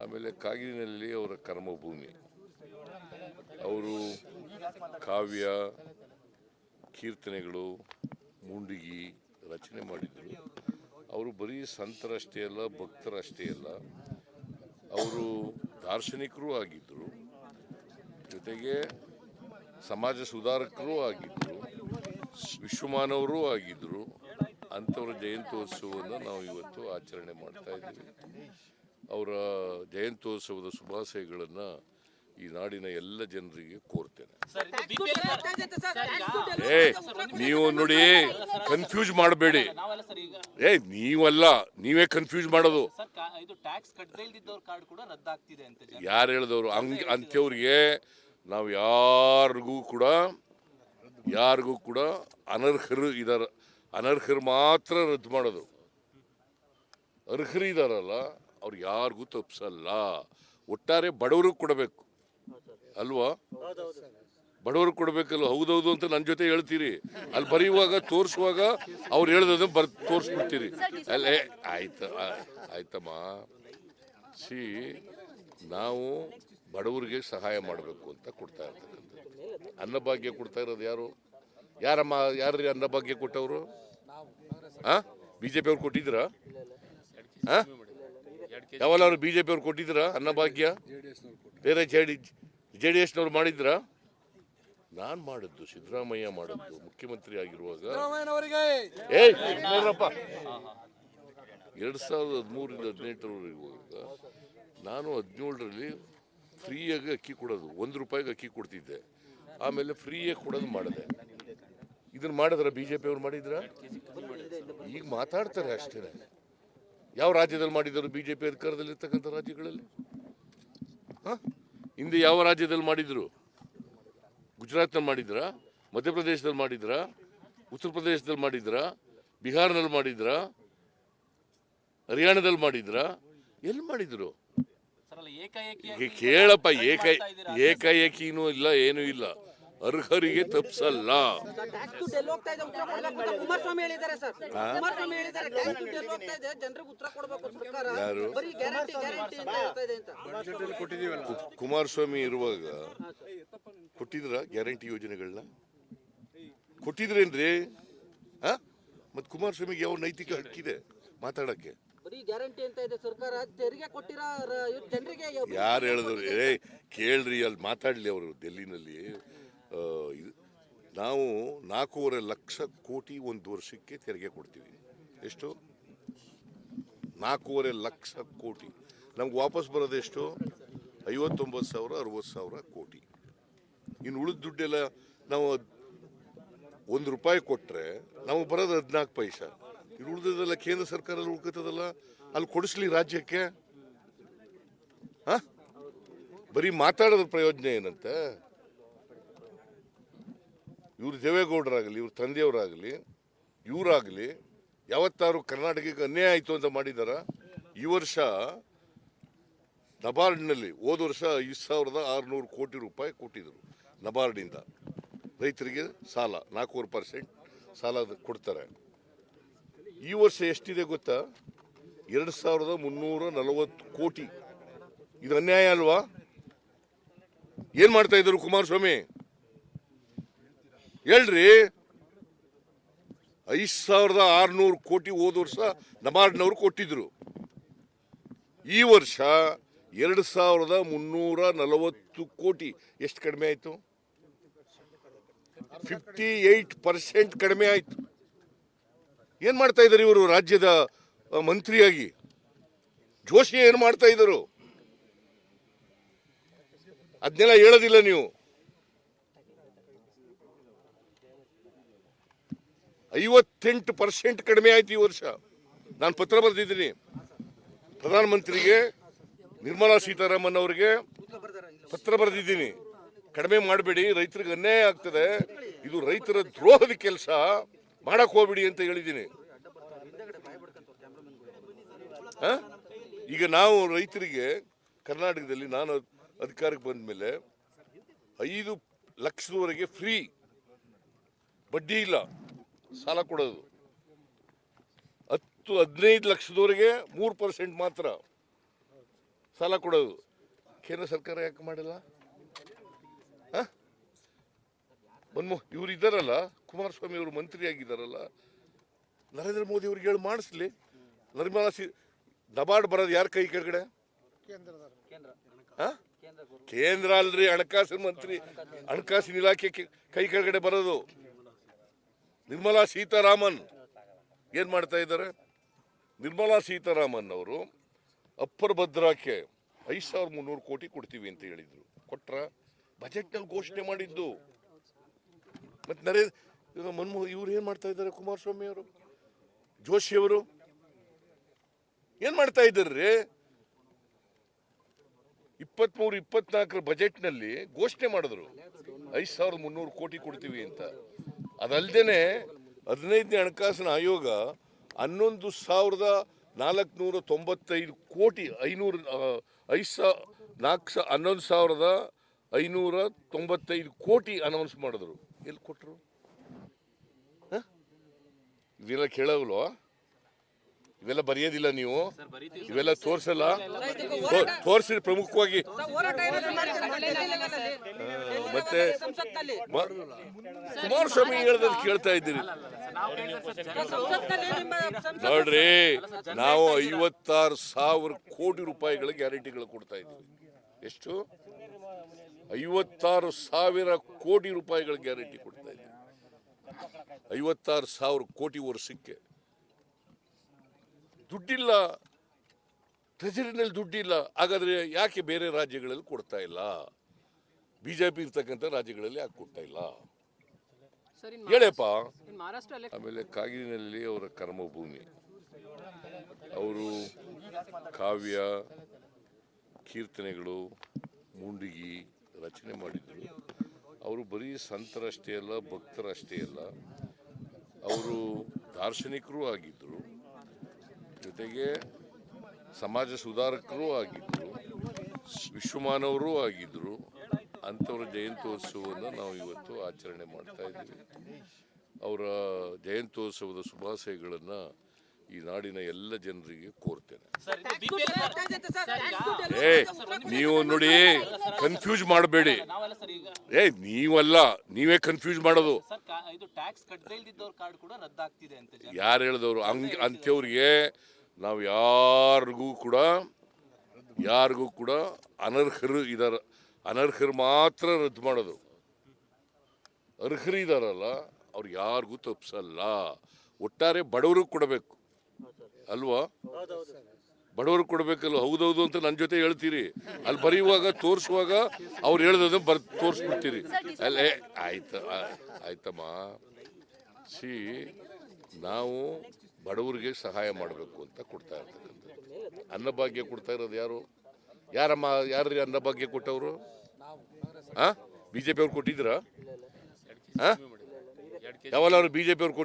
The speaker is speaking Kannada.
ಆಮೇಲೆ ಕಾಗಿನಲ್ಲಿ ಅವರ ಕರ್ಮಭೂಮಿ. ಅವರು ಕಾವ್ಯ, ಕೀರ್ತನೆಗಳು, ಮುಂಡಿಗಿ ರಚನೆ ಮಾಡಿದರು. ಅವರು ಬರೀ ಸಂತರಷ್ಟೇ ಅಲ್ಲ, ಭಕ್ತರಷ್ಟೇ ಅಲ್ಲ, ಅವರು ದಾರ್ಶನಿಕರೂ ಆಗಿದ್ದರು, ಜೊತೆಗೆ ಸಮಾಜ ಸುಧಾರಕರೂ ಆಗಿದ್ದರು, ವಿಶ್ವಮಾನವರೂ ಆಗಿದ್ದರು. ಅಂಥವರ ಜಯಂತ್ಯೋತ್ಸವವನ್ನು ನಾವು ಇವತ್ತು ಆಚರಣೆ ಮಾಡ್ತಾ ಇದ್ದೀವಿ. ಅವರ ಜಯಂತ್ಯೋತ್ಸವದ ಶುಭಾಶಯಗಳನ್ನು ಈ ನಾಡಿನ ಎಲ್ಲ ಜನರಿಗೆ ಕೋರ್ತೇನೆ. ನೀವು ನೋಡಿ, ಕನ್ಫ್ಯೂಸ್ ಮಾಡಬೇಡಿ. ನೀವೇ ಕನ್ಫ್ಯೂಸ್ ಮಾಡೋದು. ಯಾರು ಹೇಳಿದವರು? ಅಂಥವ್ರಿಗೆ ನಾವು ಯಾರಿಗೂ ಕೂಡ ಅನರ್ಹರು ಮಾತ್ರ ರದ್ದು ಮಾಡೋದು. ಅರ್ಹರು ಇದಾರಲ್ಲ ಅವ್ರು ಯಾರಿಗೂ ತಪ್ಪಿಸಲ್ಲ. ಒಟ್ಟಾರೆ ಬಡವ್ರಿಗೆ ಕೊಡಬೇಕು ಅಲ್ವಾ? ಬಡವ್ರಿಗೆ ಕೊಡಬೇಕಲ್ಲ. ಹೌದೌದು ಅಂತ ನನ್ನ ಜೊತೆ ಹೇಳ್ತೀರಿ, ಅಲ್ಲಿ ಬರೆಯುವಾಗ ತೋರಿಸುವಾಗ ಅವ್ರು ಹೇಳ್ದದನ್ನು ತೋರಿಸ್ಬಿಡ್ತೀರಿ. ಅಲ್ಲೇ ಆಯ್ತಮ್ಮ. ನಾವು ಬಡವರಿಗೆ ಸಹಾಯ ಮಾಡಬೇಕು ಅಂತ ಕೊಡ್ತಾ ಇರ್ತಕ್ಕಂಥದ್ದು. ಅನ್ನಭಾಗ್ಯ ಕೊಡ್ತಾ ಇರೋದು ಯಾರ್ರಿ ಅನ್ನಭಾಗ್ಯ ಕೊಟ್ಟವರು? ಬಿಜೆಪಿ ಅವ್ರು ಕೊಟ್ಟಿದ್ದೀರಾ? ಯಾವಲ್ಲ ಅವರು ಬಿಜೆಪಿ ಅವ್ರು ಕೊಟ್ಟಿದ್ದೀರಾ ಅನ್ನಭಾಗ್ಯ? ಬೇರೆ JDS-ನವ್ರು ಮಾಡಿದ್ರಾ? ನಾನು ಮಾಡಿದ್ದು, ಸಿದ್ದರಾಮಯ್ಯ ಮಾಡಿದ್ದು, ಮುಖ್ಯಮಂತ್ರಿ ಆಗಿರುವಾಗ. 2013-18 ನಾನು 17ರಲ್ಲಿ ಫ್ರೀಯಾಗಿ ಅಕ್ಕಿ ಕೊಡೋದು, ₹1 ಅಕ್ಕಿ ಕೊಡ್ತಿದ್ದೆ. ಆಮೇಲೆ ಫ್ರೀಯಾಗಿ ಕೊಡೋದು ಮಾಡಿದೆ. ಇದನ್ನ ಮಾಡಿದ್ರ ಬಿಜೆಪಿ ಅವ್ರು ಮಾಡಿದ್ರ? ಈಗ ಮಾತಾಡ್ತಾರೆ ಅಷ್ಟೇ. ಯಾವ ರಾಜ್ಯದಲ್ಲಿ ಮಾಡಿದರು ಬಿಜೆಪಿ ಅಧಿಕಾರದಲ್ಲಿ ಇರ್ತಕ್ಕಂಥ ರಾಜ್ಯಗಳಲ್ಲಿ? ಹಿಂದೆ ಯಾವ ರಾಜ್ಯದಲ್ಲಿ ಮಾಡಿದ್ರು? ಗುಜರಾತ್ನಲ್ಲಿ ಮಾಡಿದ್ರ? ಮಧ್ಯಪ್ರದೇಶದಲ್ಲಿ ಮಾಡಿದ್ರ? ಉತ್ತರ ಪ್ರದೇಶದಲ್ಲಿ ಮಾಡಿದ್ರ? ಬಿಹಾರ್ನಲ್ಲಿ ಮಾಡಿದ್ರ? ಹರಿಯಾಣದಲ್ಲಿ ಮಾಡಿದ್ರ? ಎಲ್ಲಿ ಮಾಡಿದ್ರು? ಕೇಳಪ್ಪ, ಏಕಾಏಕಿನೂ ಇಲ್ಲ, ಏನೂ ಇಲ್ಲ. ಅರ್ಹರಿಗೆ ತಪ್ಪಿಸಲ್ಲ. ಕುಮಾರಸ್ವಾಮಿ ಇರುವಾಗ ಕೊಟ್ಟಿದ್ರ ಗ್ಯಾರಂಟಿ ಯೋಜನೆಗಳನ್ನ? ಕೊಟ್ಟಿದ್ರೇನ್ರಿ? ಮತ್ ಕುಮಾರಸ್ವಾಮಿಗೆ ಯಾವ ನೈತಿಕ ಹಕ್ಕಿದೆ ಮಾತಾಡಕ್ಕೆ? ಯಾರು ಹೇಳಿದ್ರು? ಕೇಳ್ರಿ, ಅಲ್ಲಿ ಮಾತಾಡ್ಲಿ ಅವರು. ಡೆಲ್ಲಿನಲ್ಲಿ ನಾವು 4.5 ಲಕ್ಷ ಕೋಟಿ ಒಂದು ವರ್ಷಕ್ಕೆ ತೆರಿಗೆ ಕೊಡ್ತೀವಿ. ಎಷ್ಟು? 4.5 ಲಕ್ಷ ಕೋಟಿ. ನಮ್ಗೆ ವಾಪಸ್ ಬರೋದೆಷ್ಟು? 59,000 60,000 ಕೋಟಿ. ಇನ್ನು ಉಳಿದ ದುಡ್ಡೆಲ್ಲ ನಾವು ₹1 ಕೊಟ್ರೆ ನಮಗೆ ಬರೋದು 14 ಪೈಸೆ. ಇದು ಉಳಿದದೆಲ್ಲ ಕೇಂದ್ರ ಸರ್ಕಾರದಲ್ಲಿ ಉಳ್ಕತ್ತದಲ್ಲ, ಅಲ್ಲಿ ಕೊಡಿಸ್ಲಿ ರಾಜ್ಯಕ್ಕೆ. ಬರೀ ಮಾತಾಡೋದ್ರ ಪ್ರಯೋಜನ ಏನಂತೆ? ಇವ್ರು ದೇವೇಗೌಡರಾಗಲಿ, ಇವ್ರ ತಂದೆಯವರಾಗಲಿ, ಇವರಾಗಲಿ ಯಾವತ್ತಾರು ಕರ್ನಾಟಕಕ್ಕೆ ಅನ್ಯಾಯ ಆಯಿತು ಅಂತ ಮಾಡಿದಾರ? ಈ ವರ್ಷ ನಬಾರ್ಡ್ನಲ್ಲಿ ಹೋದ ವರ್ಷ 5,600 ಕೋಟಿ ರೂಪಾಯಿ ಕೊಟ್ಟಿದ್ರು. ನಬಾರ್ಡಿಂದ ರೈತರಿಗೆ ಸಾಲ 4% ಸಾಲ ಕೊಡ್ತಾರೆ. ಈ ವರ್ಷ ಎಷ್ಟಿದೆ ಗೊತ್ತಾ? 2,340 ಕೋಟಿ. ಇದು ಅನ್ಯಾಯ ಅಲ್ವಾ? ಏನ್ ಮಾಡ್ತಾ ಇದ್ರು ಕುಮಾರಸ್ವಾಮಿ? ಹೇಳ್ರಿ. 5,600 ಕೋಟಿ ಹೋದ ವರ್ಷ ನಬಾರ್ಡ್ನವರು ಕೊಟ್ಟಿದ್ರು. ಈ ವರ್ಷ 2,340 ಕೋಟಿ. ಎಷ್ಟು ಕಡಿಮೆ ಆಯ್ತು? 58% ಕಡಿಮೆ ಆಯ್ತು. ಏನ್ ಮಾಡ್ತಾ ಇದ್ದಾರೆ ಇವರು ರಾಜ್ಯದ ಮಂತ್ರಿಯಾಗಿ? ಜೋಶಿ ಏನ್ ಮಾಡ್ತಾ ಇದ್ರು? ಅದನ್ನೆಲ್ಲ ಹೇಳೋದಿಲ್ಲ ನೀವು. 58% ಕಡಿಮೆ ಆಯ್ತು ಈ ವರ್ಷ. ನಾನು ಪತ್ರ ಬರೆದಿದ್ದೀನಿ ಪ್ರಧಾನಮಂತ್ರಿಗೆ, ನಿರ್ಮಲಾ ಸೀತಾರಾಮನ್ ಅವರಿಗೆ ಪತ್ರ ಬರೆದಿದ್ದೀನಿ. ಕಡಿಮೆ ಮಾಡಬೇಡಿ, ರೈತರಿಗೆ ಅನ್ಯಾಯ ಆಗ್ತದೆ, ಇದು ರೈತರ ದ್ರೋಹದ ಕೆಲಸ, ಮಾಡಕ್ ಹೋಗ್ಬಿಡಿ ಅಂತ ಹೇಳಿದ್ದೀನಿ. ಈಗ ನಾವು ರೈತರಿಗೆ ಕರ್ನಾಟಕದಲ್ಲಿ, ನಾನು ಅಧಿಕಾರಕ್ಕೆ ಬಂದ ಮೇಲೆ 5 ಲಕ್ಷದವರೆಗೆ ಫ್ರೀ, ಬಡ್ಡಿ ಇಲ್ಲ ಸಾಲ ಕೊಡೋದು. 10-15 ಲಕ್ಷದವರೆಗೆ 3% ಮಾತ್ರ ಸಾಲ ಕೊಡೋದು. ಕೇಂದ್ರ ಸರ್ಕಾರ ಯಾಕೆ ಮಾಡಿಲ್ಲ? ಇವ್ರು ಇದ್ದಾರಲ್ಲ, ಕುಮಾರಸ್ವಾಮಿ ಅವರು ಮಂತ್ರಿ ಆಗಿದ್ದಾರಲ್ಲ, ನರೇಂದ್ರ ಮೋದಿ ಅವ್ರಿಗೆ ಹೇಳಿ ಮಾಡಿಸ್ಲಿ. ನಿರ್ಮಲಾ ನಬಾರ್ಡ್ ಬರೋದು ಯಾರ ಕೈ ಕೆಳಗಡೆ? ಕೇಂದ್ರ ಅಲ್ರಿ, ಹಣಕಾಸಿನ ಮಂತ್ರಿ, ಹಣಕಾಸಿನ ಇಲಾಖೆ ಕೈ ಕೆಳಗಡೆ ಬರೋದು. ನಿರ್ಮಲಾ ಸೀತಾರಾಮನ್ ಏನ್ ಮಾಡ್ತಾ ಇದ್ದಾರೆ? ನಿರ್ಮಲಾ ಸೀತಾರಾಮನ್ ಅವರು ಅಪ್ಪರ್ ಭದ್ರಾಕ್ಕೆ 5300 ಕೋಟಿ ಕೊಡ್ತೀವಿ ಅಂತ ಹೇಳಿದ್ರು. ಕೊಟ್ರ? ಬಜೆಟ್ನಲ್ಲಿ ಘೋಷಣೆ ಮಾಡಿದ್ದು. ಮತ್ತೆ ಇವ್ರು ಏನ್ ಮಾಡ್ತಾ ಇದ್ದಾರೆ? ಕುಮಾರಸ್ವಾಮಿ ಅವರು, ಜೋಶಿ ಅವರು ಏನ್ ಮಾಡ್ತಾ ಇದ್ದಾರ್ರಿ? 23-24 ಬಜೆಟ್ನಲ್ಲಿ ಘೋಷಣೆ ಮಾಡಿದ್ರು 5300 ಕೋಟಿ ಕೊಡ್ತೀವಿ ಅಂತ. ಅದಲ್ದೇನೆ 15ನೇ ಹಣಕಾಸಿನ ಆಯೋಗ 11,495 ಕೋಟಿ 11,595 ಕೋಟಿ ಅನೌನ್ಸ್ ಮಾಡಿದ್ರು. ಎಲ್ಲಿ ಕೊಟ್ಟರು? ಇವೆಲ್ಲ ಕೇಳಲ್ವಾ? ಇವೆಲ್ಲ ಬರೆಯೋದಿಲ್ಲ ನೀವು? ಇವೆಲ್ಲ ತೋರ್ಸಲ್ಲ? ತೋರಿಸಿ ಪ್ರಮುಖವಾಗಿ. ಮತ್ತೆ ಕುಮಾರಸ್ವಾಮಿ ಹೇಳ್ದದ್ದು ಕೇಳ್ತಾ ಇದ್ದೀರಿ ನೋಡ್ರಿ. ನಾವು 56,000 ಕೋಟಿ ರೂಪಾಯಿಗಳ ಗ್ಯಾರಂಟಿಗಳು ಕೊಡ್ತಾ ಇದ್ವಿ. ಎಷ್ಟು? 56,000 ಕೋಟಿ ರೂಪಾಯಿಗಳ ಗ್ಯಾರಂಟಿ ಕೊಡ್ತಾ ಇದ್ವಿ. 56,000 ಕೋಟಿ ವರ್ಷಕ್ಕೆ. ದುಡ್ಡಿಲ್ಲ, ಟ್ರೆಜರಿನಲ್ಲಿ ದುಡ್ಡಿಲ್ಲ. ಹಾಗಾದ್ರೆ ಯಾಕೆ ಬೇರೆ ರಾಜ್ಯಗಳಲ್ಲಿ ಕೊಡ್ತಾ ಇಲ್ಲ? ಬಿಜೆಪಿ ಇರ್ತಕ್ಕಂಥ ರಾಜ್ಯಗಳಲ್ಲಿ ಯಾಕೆ ಕೊಡ್ತಾ ಇಲ್ಲ ಹೇಳಪ್ಪ? ಆಮೇಲೆ ಕಾಗಿನಲ್ಲಿ ಅವರ ಕರ್ಮಭೂಮಿ, ಅವರು ಕಾವ್ಯ, ಕೀರ್ತನೆಗಳು, ಮುಂಡಿಗಿ ರಚನೆ ಮಾಡಿದ್ರು. ಅವರು ಬರೀ ಸಂತರಷ್ಟೇ ಅಲ್ಲ, ಭಕ್ತರಷ್ಟೇ ಅಲ್ಲ, ಅವರು ದಾರ್ಶನಿಕರೂ ಆಗಿದ್ದರು, ಜೊತೆಗೆ ಸಮಾಜ ಸುಧಾರಕರೂ ಆಗಿದ್ದರು, ವಿಶ್ವಮಾನವರೂ ಆಗಿದ್ದರು. ಅಂಥವ್ರ ಜಯಂತ್ಯೋತ್ಸವವನ್ನು ನಾವು ಇವತ್ತು ಆಚರಣೆ ಮಾಡ್ತಾ ಇದ್ದೀವಿ. ಅವರ ಜಯಂತ್ಯೋತ್ಸವದ ಶುಭಾಶಯಗಳನ್ನು ಈ ನಾಡಿನ ಎಲ್ಲ ಜನರಿಗೆ ಕೋರ್ತೇನೆ. ನೀವು ನೋಡಿ, ಕನ್ಫ್ಯೂಸ್ ಮಾಡಬೇಡಿ. ನೀವಲ್ಲ, ನೀವೇ ಕನ್ಫ್ಯೂಸ್ ಮಾಡೋದು. ಯಾರು ಹೇಳಿದವರು? ಅಂಥವ್ರಿಗೆ ನಾವು ಯಾರಿಗೂ ಕೂಡ ಅನರ್ಹರು ಇದ್ದಾರೆ. ಅನರ್ಹರು ಮಾತ್ರ ರದ್ದು ಮಾಡೋದು. ಅರ್ಹರು ಇದಾರಲ್ಲ ಅವ್ರು ಯಾರಿಗೂ ತಪ್ಪಿಸಲ್ಲ. ಒಟ್ಟಾರೆ ಬಡವ್ರಿಗೆ ಕೊಡಬೇಕು ಅಲ್ವಾ? ಬಡವ್ರಿಗೆ ಕೊಡಬೇಕಲ್ವ? ಹೌದೌದು ಅಂತ ನನ್ನ ಜೊತೆ ಹೇಳ್ತೀರಿ. ಅಲ್ಲಿ ಬರೆಯುವಾಗ, ತೋರಿಸುವಾಗ ಅವ್ರು ಹೇಳ್ದದನ್ನು ತೋರಿಸ್ಬಿಡ್ತೀರಿ. ಅಲ್ಲೇ ಆಯ್ತಮ್ಮ. ನಾವು ಬಡವರಿಗೆ ಸಹಾಯ ಮಾಡಬೇಕು ಅಂತ ಕೊಡ್ತಾ ಇರ್ತಕ್ಕಂಥದ್ದು. ಅನ್ನಭಾಗ್ಯ ಕೊಡ್ತಾ ಇರೋದು ಯಾರು? ಯಾರ್ರಿ ಅನ್ನಭಾಗ್ಯ ಕೊಟ್ಟವರು? ಬಿಜೆಪಿ ಅವ್ರು ಕೊಟ್ಟಿದ್ದೀರಾ? ಯಾವಲ್ಲ ಅವರು ಬಿಜೆಪಿ ಅವ್ರು